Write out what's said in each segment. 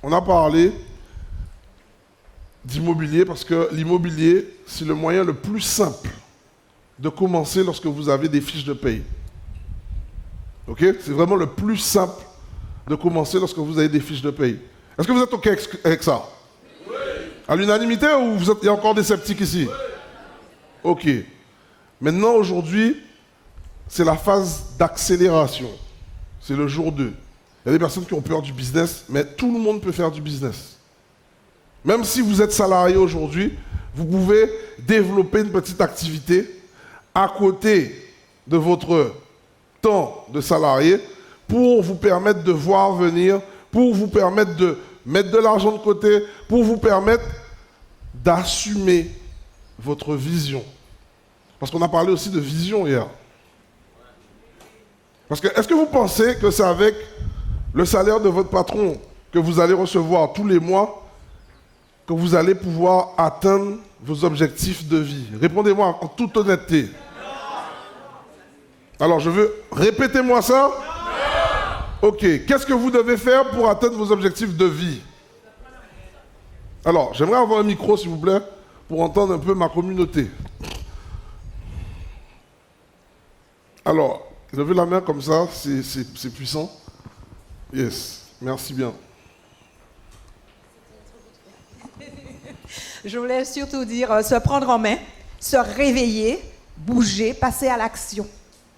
on a parlé d'immobilier parce que l'immobilier, c'est le moyen le plus simple de commencer lorsque vous avez des fiches de paye. Ok? C'est vraiment le plus simple de commencer lorsque vous avez des fiches de paye. Est-ce que vous êtes OK avec ça? Oui. À l'unanimité ou il y a encore des sceptiques ici? Oui. OK. Maintenant, aujourd'hui, c'est la phase d'accélération. C'est le jour 2. Il y a des personnes qui ont peur du business, mais tout le monde peut faire du business. Même si vous êtes salarié aujourd'hui, vous pouvez développer une petite activité à côté de votre temps de salarié pour vous permettre de voir venir, pour vous permettre de mettre de l'argent de côté, pour vous permettre d'assumer votre vision. Parce qu'on a parlé aussi de vision hier. Parce que, est-ce que vous pensez que c'est avec le salaire de votre patron que vous allez recevoir tous les mois que vous allez pouvoir atteindre vos objectifs de vie? Répondez-moi en toute honnêteté. Alors, je veux... Répétez-moi ça. Ok. Qu'est-ce que vous devez faire pour atteindre vos objectifs de vie? Alors, j'aimerais avoir un micro, s'il vous plaît, pour entendre un peu ma communauté. Alors, levez la main comme ça, c'est puissant. Yes. Merci bien. Je voulais surtout dire se prendre en main, se réveiller, bouger, passer à l'action.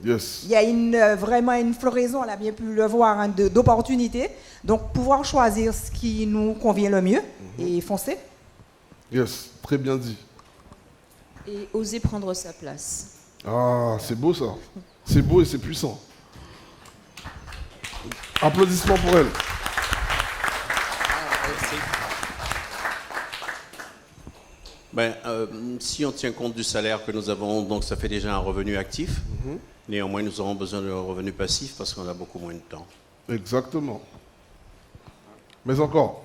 Yes. Il y a vraiment une floraison, on a bien pu le voir, hein, d'opportunités. Donc, pouvoir choisir ce qui nous convient le mieux et foncer. Yes, très bien dit. Et oser prendre sa place. Ah, c'est beau ça. C'est beau et c'est puissant. Applaudissements pour elle. Si on tient compte du salaire que nous avons, donc ça fait déjà un revenu actif. Néanmoins, nous aurons besoin de revenu passif parce qu'on a beaucoup moins de temps. Exactement. Mais encore.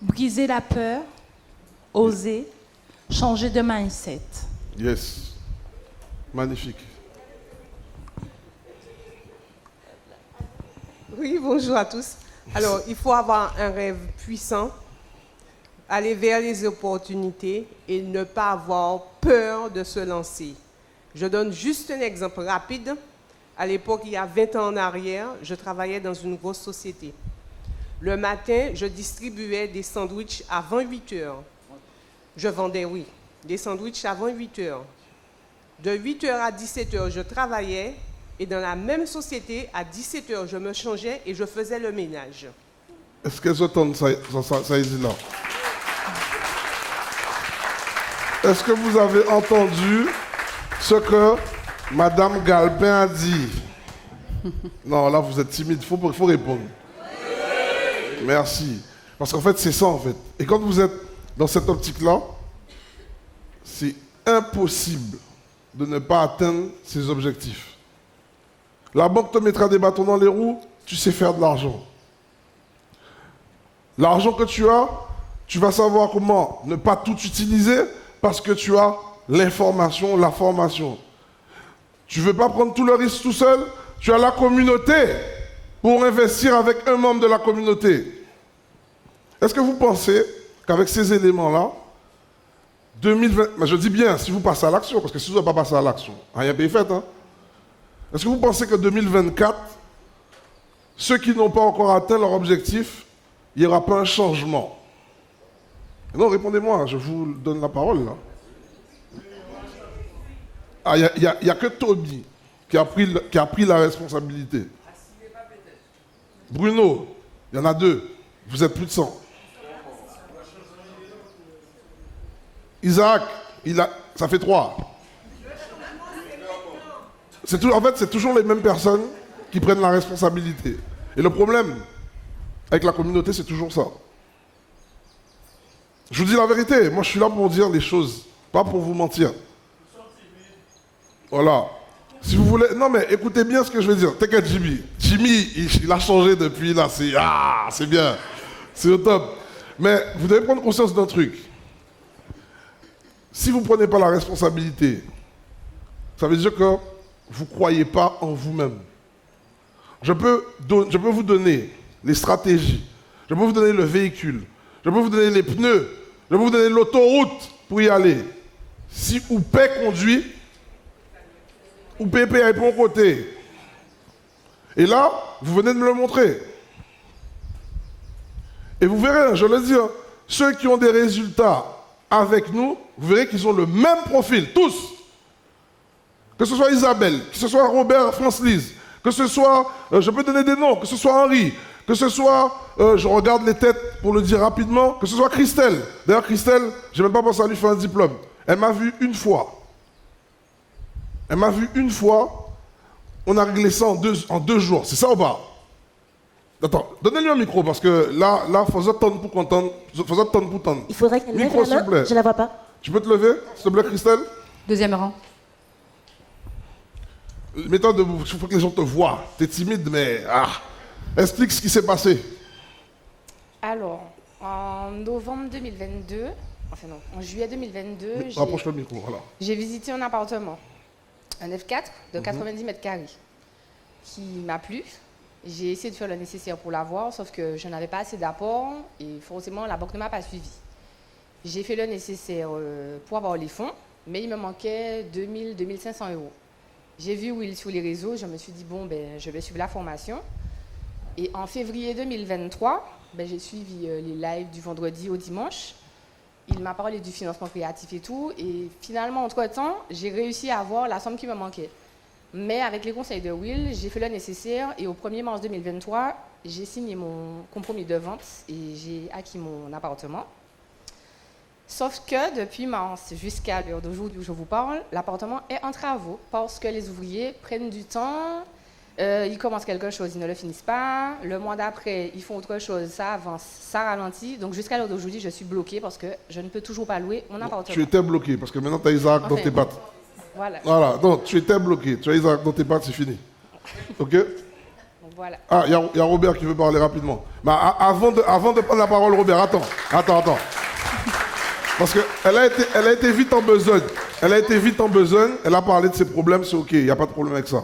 Briser la peur, oser, changer de mindset. Yes. Magnifique. Oui, bonjour à tous. Alors, il faut avoir un rêve puissant, aller vers les opportunités et ne pas avoir peur de se lancer. Je donne juste un exemple rapide. À l'époque, il y a 20 ans en arrière, je travaillais dans une grosse société. Le matin, je distribuais des sandwichs avant 8 heures. Je vendais, oui, des sandwichs avant 8 heures. De 8 heures à 17 heures, je travaillais. Et dans la même société, à 17 heures, je me changeais et je faisais le ménage. Est-ce qu'elles entendent ça ici là? Est-ce que vous avez entendu ce que Madame Galpin a dit? Non, là vous êtes timide, il faut répondre. Merci. Parce qu'en fait, c'est ça en fait. Et quand vous êtes dans cette optique-là, c'est impossible de ne pas atteindre ses objectifs. La banque te mettra des bâtons dans les roues, tu sais faire de l'argent. L'argent que tu as, tu vas savoir comment ne pas tout utiliser parce que tu as l'information, la formation. Tu ne veux pas prendre tout le risque tout seul, tu as la communauté pour investir avec un membre de la communauté. Est-ce que vous pensez qu'avec ces éléments-là, 2020, je dis bien si vous passez à l'action, parce que si vous n'avez pas passé à l'action, rien n'est fait, hein? Est-ce que vous pensez que 2024, ceux qui n'ont pas encore atteint leur objectif, il n'y aura pas un changement? Non, répondez-moi, je vous donne la parole là. Ah, il n'y a que Toby qui a pris la responsabilité. Bruno, il y en a 2. Vous êtes plus de 100. Isaac, ça fait 3. En fait, c'est toujours les mêmes personnes qui prennent la responsabilité. Et le problème avec la communauté, c'est toujours ça. Je vous dis la vérité, moi je suis là pour dire les choses, pas pour vous mentir. Voilà. Si vous voulez... Non mais écoutez bien ce que je veux dire. T'inquiète Jimmy. Jimmy, il a changé depuis là, c'est bien. C'est au top. Mais vous devez prendre conscience d'un truc. Si vous ne prenez pas la responsabilité, ça veut dire que vous ne croyez pas en vous-même. Je peux vous donner les stratégies. Je peux vous donner le véhicule. Je peux vous donner les pneus. Je peux vous donner l'autoroute pour y aller. Si ou paie conduit, ou pépé est pour côté. Et là, vous venez de me le montrer. Et vous verrez, je le dis, hein, ceux qui ont des résultats avec nous, vous verrez qu'ils ont le même profil, tous. Que ce soit Isabelle, que ce soit Robert France-Lise, que ce soit, je peux donner des noms, que ce soit Henri, que ce soit, je regarde les têtes pour le dire rapidement, que ce soit Christelle. D'ailleurs, Christelle, je n'ai même pas pensé à lui faire un diplôme. Elle m'a vu une fois. Elle m'a vu une fois. On a réglé ça en deux jours. C'est ça ou pas? Attends, donnez-lui un micro parce que là, faut attendre pour entendre. Faut attendre pour entendre. Il faudrait qu'elle lève Micro, la s'il vous main. plaît. Je la vois pas. Tu peux te lever, s'il te plaît, Christelle? Deuxième rang. Mets-toi debout, il faut que les gens te voient. T'es timide, mais... Explique ce qui s'est passé. Alors, en novembre 2022, enfin non, en juillet 2022, Rapproche le micro, voilà. j'ai visité un appartement, un F4 de 90 mètres carrés, qui m'a plu. J'ai essayé de faire le nécessaire pour l'avoir, sauf que je n'avais pas assez d'apport et forcément la banque ne m'a pas suivi. J'ai fait le nécessaire pour avoir les fonds, mais il me manquait 2 500 euros. J'ai vu Will sur les réseaux, je me suis dit, bon, ben, je vais suivre la formation. Et en février 2023, ben, j'ai suivi les lives du vendredi au dimanche. Il m'a parlé du financement créatif et tout. Et finalement, entre-temps, j'ai réussi à avoir la somme qui me manquait. Mais avec les conseils de Will, j'ai fait le nécessaire. Et au 1er mars 2023, j'ai signé mon compromis de vente et j'ai acquis mon appartement. Sauf que depuis mars jusqu'à l'heure d'aujourd'hui où je vous parle, l'appartement est en travaux parce que les ouvriers prennent du temps, ils commencent quelque chose, ils ne le finissent pas, le mois d'après, ils font autre chose, ça avance, ça ralentit. Donc jusqu'à l'heure d'aujourd'hui, je suis bloquée parce que je ne peux toujours pas louer mon appartement. Tu étais bloqué parce que maintenant tu as Isaac dans tes pattes. Voilà. Voilà, donc tu étais bloqué, tu as Isaac dans tes pattes, c'est fini. Ok? Donc, voilà. Ah, il y a Robert qui veut parler rapidement. Mais avant de prendre la parole, Robert, attends. Parce qu'elle a été vite en besogne. Elle a parlé de ses problèmes, c'est ok, il n'y a pas de problème avec ça.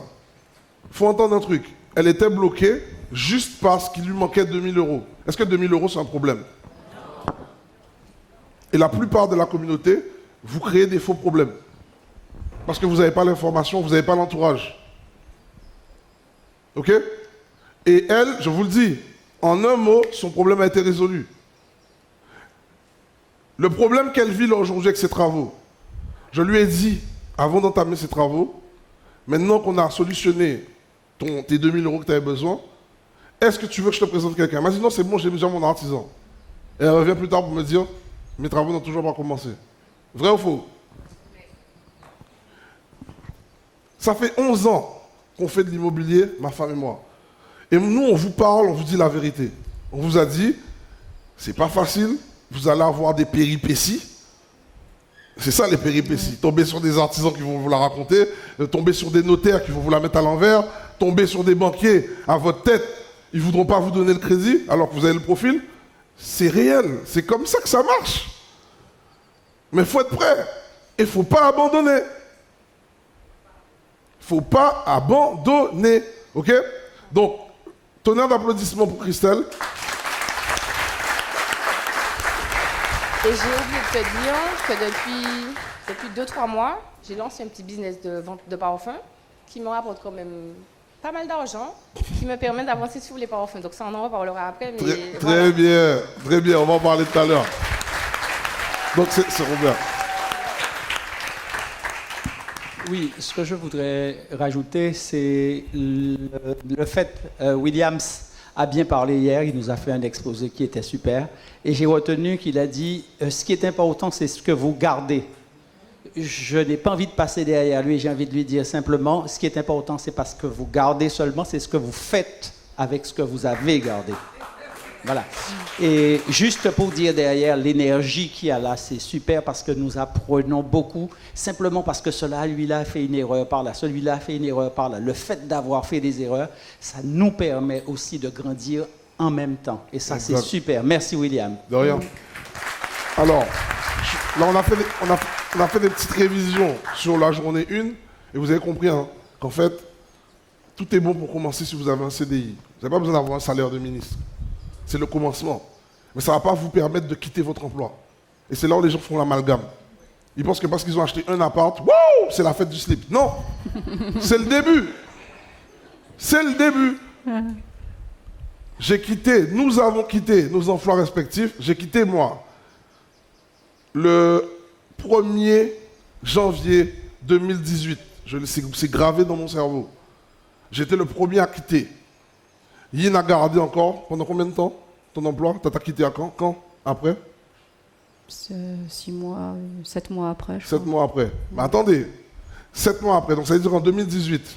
Il faut entendre un truc. Elle était bloquée juste parce qu'il lui manquait 2000 euros. Est-ce que 2000 euros, c'est un problème? Et la plupart de la communauté, vous créez des faux problèmes. Parce que vous n'avez pas l'information, vous n'avez pas l'entourage. Ok? Et elle, je vous le dis, en un mot, son problème a été résolu. Le problème qu'elle vit là aujourd'hui avec ses travaux, je lui ai dit, avant d'entamer ses travaux, maintenant qu'on a solutionné tes 2000 euros que tu avais besoin, est-ce que tu veux que je te présente quelqu'un? Elle m'a dit non, c'est bon, j'ai déjà mon artisan. Et elle revient plus tard pour me dire, mes travaux n'ont toujours pas commencé. Vrai ou faux? Ça fait 11 ans qu'on fait de l'immobilier, ma femme et moi. Et nous, on vous parle, on vous dit la vérité. On vous a dit, c'est pas facile, vous allez avoir des péripéties. C'est ça les péripéties. Tomber sur des artisans qui vont vous la raconter, tomber sur des notaires qui vont vous la mettre à l'envers, tomber sur des banquiers à votre tête, ils ne voudront pas vous donner le crédit alors que vous avez le profil. C'est réel, c'est comme ça que ça marche. Mais il faut être prêt. Il ne faut pas abandonner. Il ne faut pas abandonner. Ok? Donc, tonnerre d'applaudissements pour Christelle. Et j'ai oublié de te dire que depuis 2-3 mois, j'ai lancé un petit business de vente de parfums qui me rapporte quand même pas mal d'argent, qui me permet d'avancer sur les parfums. Donc ça, on en reparlera après. Mais très bien, on va en parler tout à l'heure. Donc c'est Robert. Oui, ce que je voudrais rajouter, c'est le fait, Williams a bien parlé hier, il nous a fait un exposé qui était super, et j'ai retenu qu'il a dit, ce qui est important, c'est ce que vous gardez. Je n'ai pas envie de passer derrière lui, j'ai envie de lui dire simplement, ce qui est important, c'est pas ce que vous gardez seulement, c'est ce que vous faites avec ce que vous avez gardé. Voilà. Et juste pour dire derrière l'énergie qu'il y a là, c'est super parce que nous apprenons beaucoup, simplement parce que celui-là a fait une erreur par là, celui-là a fait une erreur par là. Le fait d'avoir fait des erreurs, ça nous permet aussi de grandir en même temps. Et ça, c'est super. Merci, William. De rien. Alors, là, on a fait des petites révisions sur la journée 1, et vous avez compris qu'en fait, tout est bon pour commencer si vous avez un CDI. Vous n'avez pas besoin d'avoir un salaire de ministre. C'est le commencement. Mais ça ne va pas vous permettre de quitter votre emploi. Et c'est là où les gens font l'amalgame. Ils pensent que parce qu'ils ont acheté un appart, wouh, c'est la fête du slip. Non, c'est le début. C'est le début. Nous avons quitté nos emplois respectifs. J'ai quitté moi le 1er janvier 2018. C'est gravé dans mon cerveau. J'étais le premier à quitter. Yin a gardé encore pendant combien de temps ton emploi? T'as quitté à quand? Quand? Après? 6 mois, 7 mois après. 7 mois après. Mais attendez, 7 mois après, donc ça veut dire en 2018.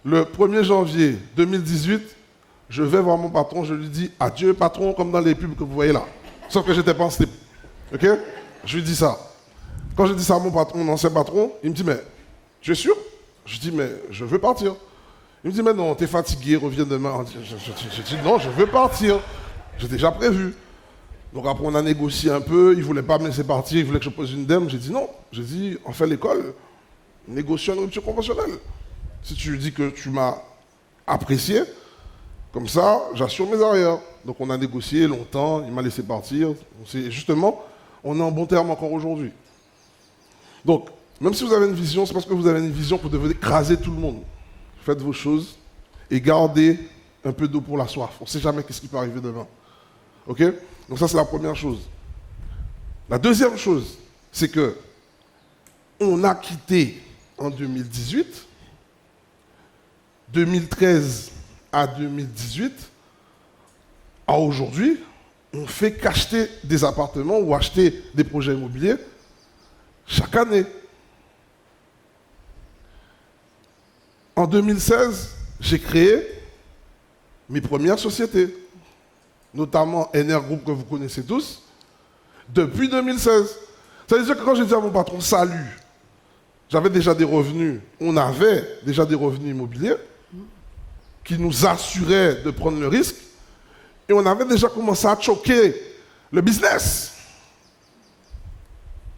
Le 1er janvier 2018, je vais voir mon patron, je lui dis adieu patron, comme dans les pubs que vous voyez là. Sauf que j'étais pas en slip. Ok? Je lui dis ça. Quand je dis ça à mon patron, mon ancien patron, il me dit mais tu es sûr? Je dis mais je veux partir. Il me dit mais non, t'es fatigué, reviens demain. Je dis non, je veux partir. J'ai déjà prévu. Donc après on a négocié un peu, il ne voulait pas me laisser partir, il voulait que je pose une dème. J'ai dit non. J'ai dit on fait l'école, négocions une rupture conventionnelle. Si tu dis que tu m'as apprécié, comme ça, j'assure mes arrières. Donc on a négocié longtemps, il m'a laissé partir. Justement, on est en bon terme encore aujourd'hui. Donc, même si vous avez une vision, c'est parce que vous avez une vision que vous devez écraser tout le monde. Faites vos choses et gardez un peu d'eau pour la soif. On ne sait jamais ce qui peut arriver demain. Ok? Donc ça, c'est la première chose. La deuxième chose, c'est que on a quitté en 2018, 2013 à 2018, à aujourd'hui, on fait qu'acheter des appartements ou acheter des projets immobiliers chaque année. En 2016, j'ai créé mes premières sociétés, notamment NR Group que vous connaissez tous, depuis 2016. Ça veut dire que quand j'ai dit à mon patron, salut, j'avais déjà des revenus, on avait déjà des revenus immobiliers qui nous assuraient de prendre le risque, et on avait déjà commencé à choquer le business.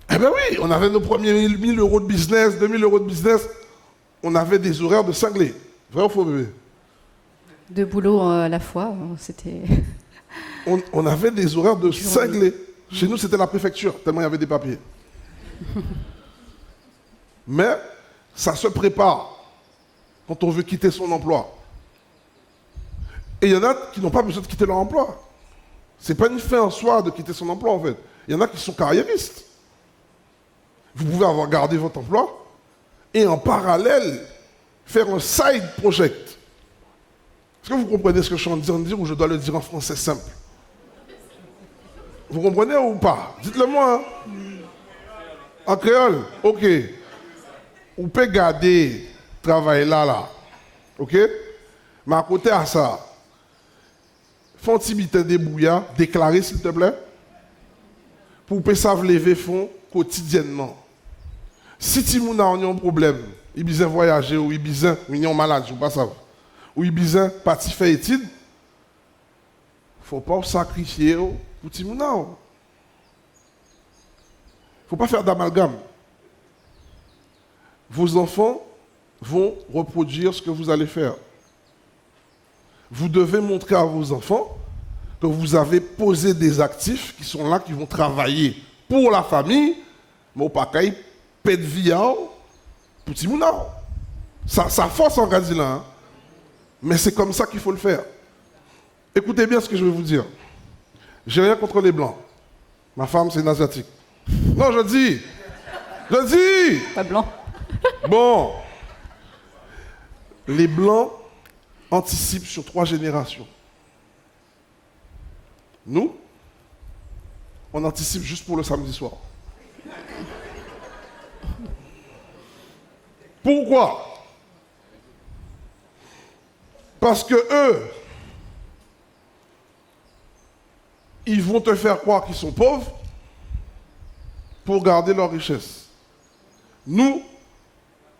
Eh bien oui, on avait nos premiers 1000 euros de business, 2000 euros de business, on avait des horaires de cinglés. Vrai ou faux, bébé? 2 boulots à la fois, c'était... On avait des horaires de cinglés. Chez nous, c'était la préfecture, tellement il y avait des papiers. Mais ça se prépare quand on veut quitter son emploi. Et il y en a qui n'ont pas besoin de quitter leur emploi. Ce n'est pas une fin en soi de quitter son emploi, en fait. Il y en a qui sont carriéristes. Vous pouvez avoir gardé votre emploi et en parallèle faire un side project. Est-ce que vous comprenez ce que je suis en train de dire ou je dois le dire en français simple? Vous comprenez ou pas? Dites-le moi. Hein? En créole? Ok. Vous pouvez garder travail là. Ok? Mais à côté à ça, font un petit débrouillard, déclarer s'il te plaît, pour que ça lever fonds quotidiennement. Si Timouna a un problème, il a besoin de voyager ou il a besoin de malade, je ne sais pas ça, ou il a besoin de partir faire études, il ne faut pas sacrifier pour Timouna. Il ne faut pas faire d'amalgame. Vos enfants vont reproduire ce que vous allez faire. Vous devez montrer à vos enfants que vous avez posé des actifs qui sont là, qui vont travailler pour la famille, mais au paquet, paix de vie pour Timouna. Ça force en Gadila, hein? Mais c'est comme ça qu'il faut le faire. Écoutez bien ce que je vais vous dire. J'ai rien contre les Blancs. Ma femme, c'est une Asiatique. Non, je dis. Pas blanc. Bon. Les Blancs anticipent sur 3 générations. Nous, on anticipe juste pour le samedi soir. Pourquoi? Parce que eux, ils vont te faire croire qu'ils sont pauvres pour garder leur richesse. Nous,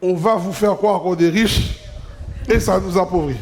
on va vous faire croire qu'on est riches et ça nous appauvrit.